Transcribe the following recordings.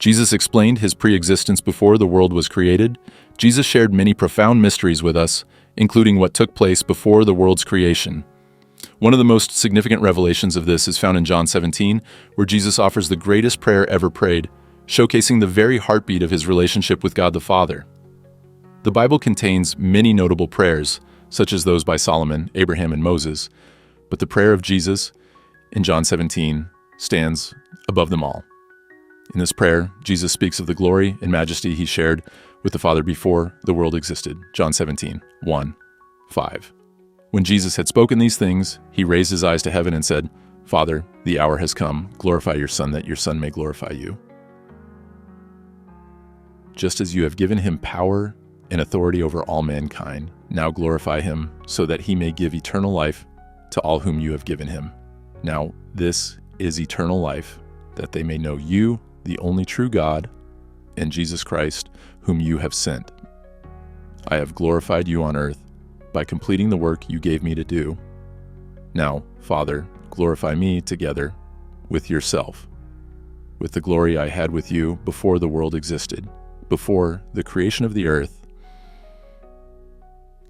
Jesus explained his pre-existence before the world was created. Jesus shared many profound mysteries with us, including what took place before the world's creation. One of the most significant revelations of this is found in John 17, where Jesus offers the greatest prayer ever prayed, showcasing the very heartbeat of his relationship with God the Father. The Bible contains many notable prayers, such as those by Solomon, Abraham, and Moses, but the prayer of Jesus in John 17 stands above them all. In this prayer, Jesus speaks of the glory and majesty he shared with the Father before the world existed. John 17, 1, 5. When Jesus had spoken these things, he raised his eyes to heaven and said, "Father, the hour has come. Glorify your Son, that your Son may glorify you. Just as you have given him power and authority over all mankind, now glorify him, so that he may give eternal life to all whom you have given him. Now this is eternal life, that they may know you, the only true God, and Jesus Christ, whom you have sent. I have glorified you on earth by completing the work you gave me to do. Now, Father, glorify me together with yourself, with the glory I had with you before the world existed, before the creation of the earth."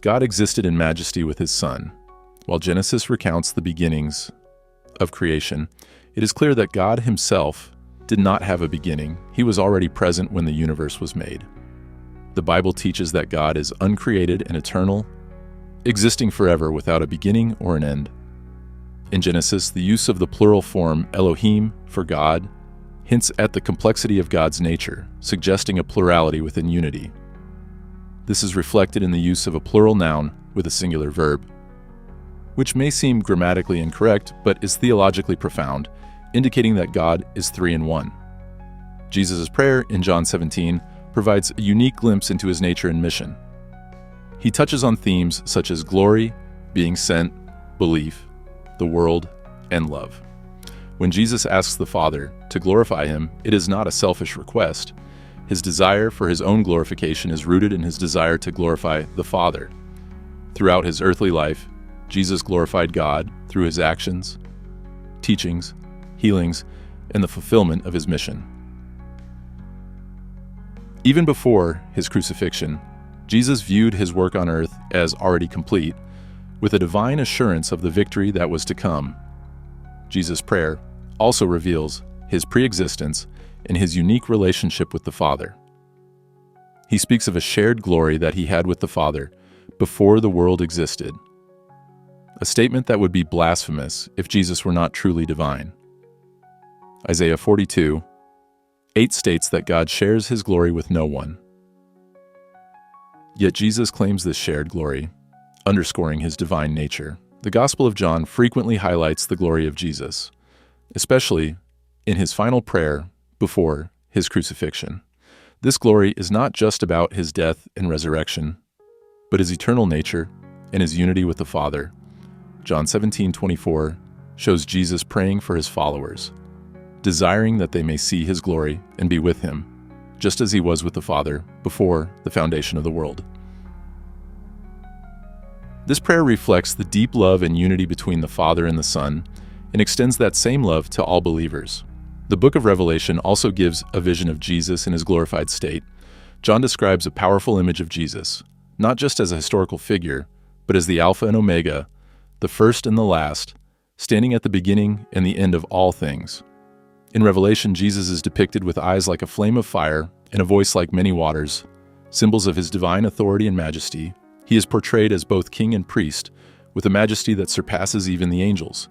God existed in majesty with his Son. While Genesis recounts the beginnings of creation, it is clear that God himself did not have a beginning. He was already present when the universe was made. The Bible teaches that God is uncreated and eternal, existing forever without a beginning or an end. In Genesis, the use of the plural form Elohim for God hints at the complexity of God's nature, suggesting a plurality within unity. This is reflected in the use of a plural noun with a singular verb, which may seem grammatically incorrect but is theologically profound, indicating that God is three in one. Jesus' prayer in John 17 provides a unique glimpse into his nature and mission. He touches on themes such as glory, being sent, belief, the world, and love. When Jesus asks the Father to glorify him, it is not a selfish request. His desire for his own glorification is rooted in his desire to glorify the Father. Throughout his earthly life, Jesus glorified God through his actions, teachings, healings, and the fulfillment of his mission. Even before his crucifixion, Jesus viewed his work on earth as already complete, with a divine assurance of the victory that was to come. Jesus' prayer also reveals his pre-existence and his unique relationship with the Father. He speaks of a shared glory that he had with the Father before the world existed, a statement that would be blasphemous if Jesus were not truly divine. Isaiah 42:8 states that God shares his glory with no one. Yet Jesus claims this shared glory, underscoring his divine nature. The Gospel of John frequently highlights the glory of Jesus, especially in his final prayer before his crucifixion. This glory is not just about his death and resurrection, but his eternal nature and his unity with the Father. John 17:24 shows Jesus praying for his followers, desiring that they may see his glory and be with him, just as he was with the Father before the foundation of the world. This prayer reflects the deep love and unity between the Father and the Son, and extends that same love to all believers. The book of Revelation also gives a vision of Jesus in his glorified state. John describes a powerful image of Jesus, not just as a historical figure, but as the Alpha and Omega, the first and the last, standing at the beginning and the end of all things. In Revelation, Jesus is depicted with eyes like a flame of fire and a voice like many waters, symbols of his divine authority and majesty. He is portrayed as both king and priest, with a majesty that surpasses even the angels.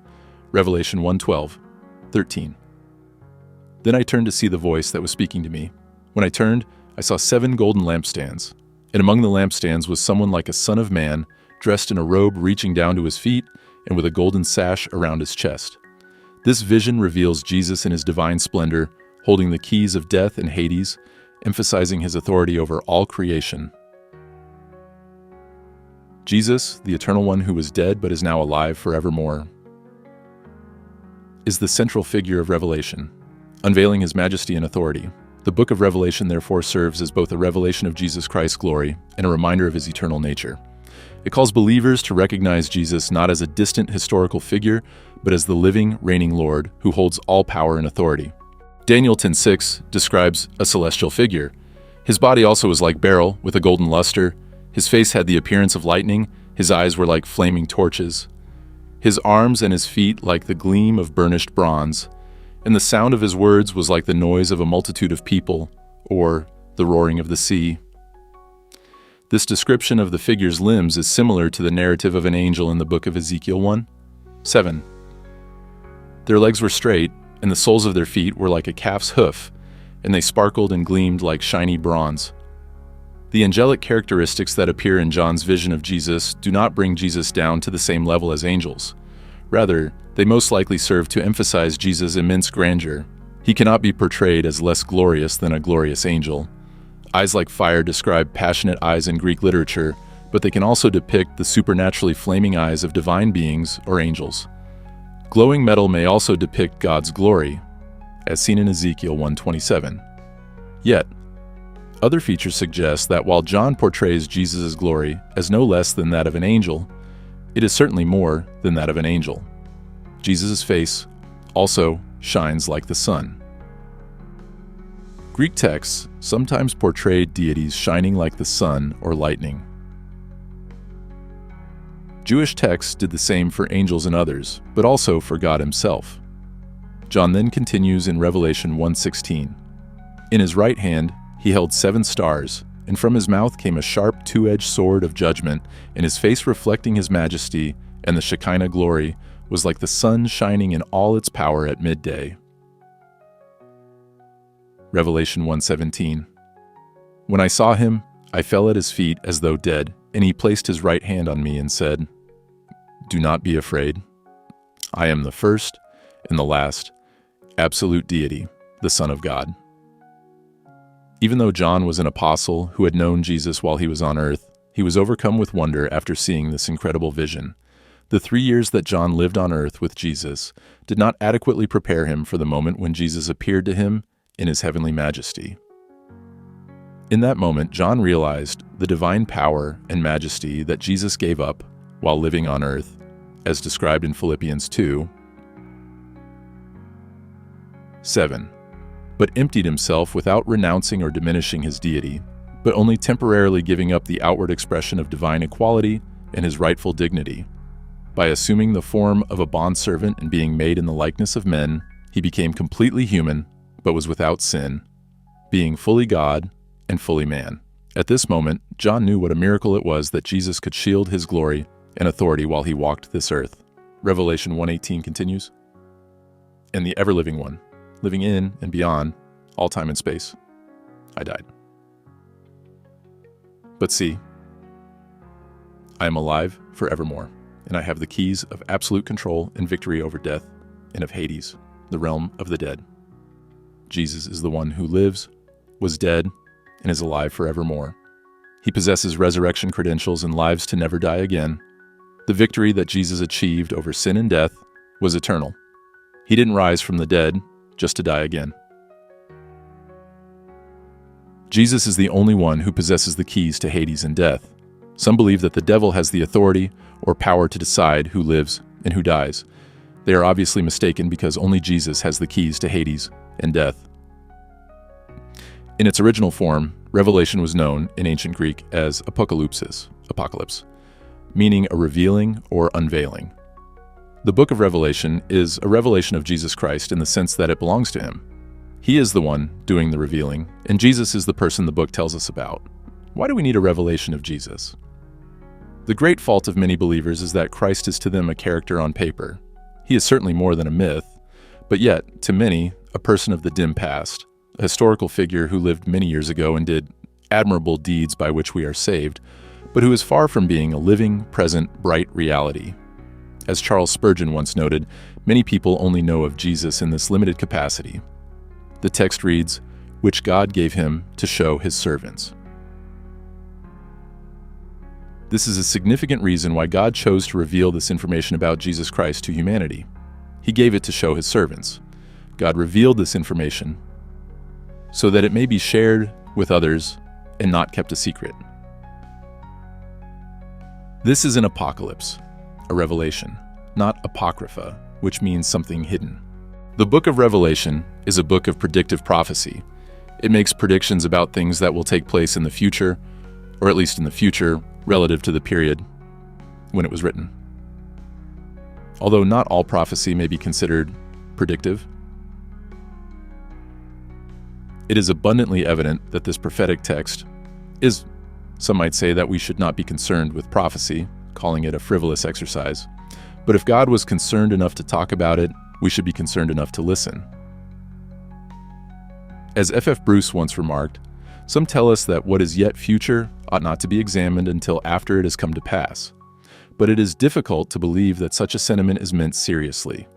Revelation 1:12-13. Then I turned to see the voice that was speaking to me. When I turned, I saw 7 golden lampstands, and among the lampstands was someone like a son of man, dressed in a robe reaching down to his feet and with a golden sash around his chest. This vision reveals Jesus in his divine splendor, holding the keys of death and Hades, emphasizing his authority over all creation. Jesus, the eternal one who was dead but is now alive forevermore, is the central figure of Revelation, unveiling his majesty and authority. The book of Revelation therefore serves as both a revelation of Jesus Christ's glory and a reminder of his eternal nature. It calls believers to recognize Jesus not as a distant historical figure, but as the living, reigning Lord who holds all power and authority. Daniel 10:6 describes a celestial figure. His body also was like beryl, with a golden luster. His face had the appearance of lightning. His eyes were like flaming torches. His arms and his feet like the gleam of burnished bronze. And the sound of his words was like the noise of a multitude of people, or the roaring of the sea. This description of the figure's limbs is similar to the narrative of an angel in the book of Ezekiel 1:7. Their legs were straight, and the soles of their feet were like a calf's hoof, and they sparkled and gleamed like shiny bronze. The angelic characteristics that appear in John's vision of Jesus do not bring Jesus down to the same level as angels. Rather, they most likely serve to emphasize Jesus' immense grandeur. He cannot be portrayed as less glorious than a glorious angel. Eyes like fire describe passionate eyes in Greek literature, but they can also depict the supernaturally flaming eyes of divine beings or angels. Glowing metal may also depict God's glory, as seen in Ezekiel 1:27. Yet, other features suggest that while John portrays Jesus' glory as no less than that of an angel, it is certainly more than that of an angel. Jesus' face also shines like the sun. Greek texts sometimes portrayed deities shining like the sun or lightning. Jewish texts did the same for angels and others, but also for God himself. John then continues in Revelation 1:16. In his right hand he held 7 stars, and from his mouth came a sharp two-edged sword of judgment, and his face reflecting his majesty, and the Shekinah glory was like the sun shining in all its power at midday. Revelation 1:17. When I saw him, I fell at his feet as though dead, and he placed his right hand on me and said, "Do not be afraid. I am the first and the last, absolute deity, the Son of God." Even though John was an apostle who had known Jesus while he was on earth, he was overcome with wonder after seeing this incredible vision. The 3 years that John lived on earth with Jesus did not adequately prepare him for the moment when Jesus appeared to him in his heavenly majesty. In that moment, John realized the divine power and majesty that Jesus gave up while living on earth, as described in Philippians 2:7. But emptied himself without renouncing or diminishing his deity, but only temporarily giving up the outward expression of divine equality and his rightful dignity. By assuming the form of a bondservant and being made in the likeness of men, he became completely human, but was without sin, being fully God and fully man. At this moment, John knew what a miracle it was that Jesus could shield his glory and authority while he walked this earth. Revelation 1:18 continues, "And the ever-living one, living in and beyond all time and space, I died. But see, I am alive forevermore, and I have the keys of absolute control and victory over death and of Hades, the realm of the dead. Jesus is the one who lives, was dead, and is alive forevermore. He possesses resurrection credentials and lives to never die again. The victory that Jesus achieved over sin and death was eternal. He didn't rise from the dead just to die again. Jesus is the only one who possesses the keys to Hades and death. Some believe that the devil has the authority or power to decide who lives and who dies. They are obviously mistaken because only Jesus has the keys to Hades and death. In its original form, Revelation was known in ancient Greek as apocalypsis, apocalypse, meaning a revealing or unveiling. The book of Revelation is a revelation of Jesus Christ in the sense that it belongs to him. He is the one doing the revealing, and Jesus is the person the book tells us about. Why do we need a revelation of Jesus? The great fault of many believers is that Christ is to them a character on paper. He is certainly more than a myth, but yet, to many, a person of the dim past, a historical figure who lived many years ago and did admirable deeds by which we are saved, but who is far from being a living, present, bright reality. As Charles Spurgeon once noted, many people only know of Jesus in this limited capacity. The text reads, "which God gave him to show his servants." This is a significant reason why God chose to reveal this information about Jesus Christ to humanity. He gave it to show his servants. God revealed this information so that it may be shared with others and not kept a secret. This is an apocalypse, a revelation, not apocrypha, which means something hidden. The book of Revelation is a book of predictive prophecy. It makes predictions about things that will take place in the future, or at least in the future, relative to the period when it was written. Although not all prophecy may be considered predictive, it is abundantly evident that this prophetic text is, some might say that we should not be concerned with prophecy, calling it a frivolous exercise. But if God was concerned enough to talk about it, we should be concerned enough to listen. As F.F. Bruce once remarked, some tell us that what is yet future ought not to be examined until after it has come to pass. But it is difficult to believe that such a sentiment is meant seriously.